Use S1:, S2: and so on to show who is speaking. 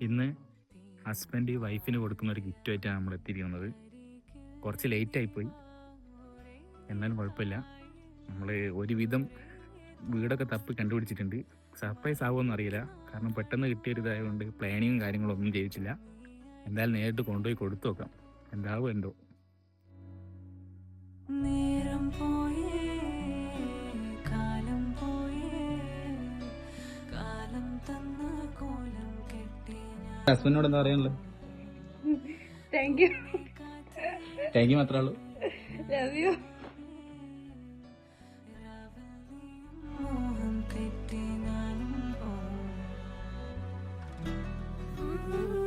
S1: ഇന്ന് ഹസ്ബൻഡ് വൈഫിന് കൊടുക്കുന്ന ഒരു ഗിഫ്റ്റുമായിട്ടാണ് നമ്മൾ എത്തിയിരിക്കുന്നത്. കുറച്ച് ലേറ്റായിപ്പോയി, എന്നാലും കുഴപ്പമില്ല. നമ്മൾ ഒരുവിധം വീടൊക്കെ തപ്പി കണ്ടുപിടിച്ചിട്ടുണ്ട്. സർപ്രൈസ് ആവുമെന്ന് അറിയില്ല, കാരണം പെട്ടെന്ന് കിട്ടിയൊരിതായതുകൊണ്ട് പ്ലാനിങ്ങും കാര്യങ്ങളൊന്നും ചെയ്തിട്ടില്ല. എന്തായാലും നേരിട്ട് കൊണ്ടുപോയി കൊടുത്തു നോക്കാം, എന്താവും എന്തോ. ഹസ്ബൻഡിനോട് എന്താ പറയാനുള്ളത്?
S2: Thank you.
S1: താങ്ക് യു മാത്രമേ ഉള്ളൂ.
S2: Love you.
S3: Mm-hmm.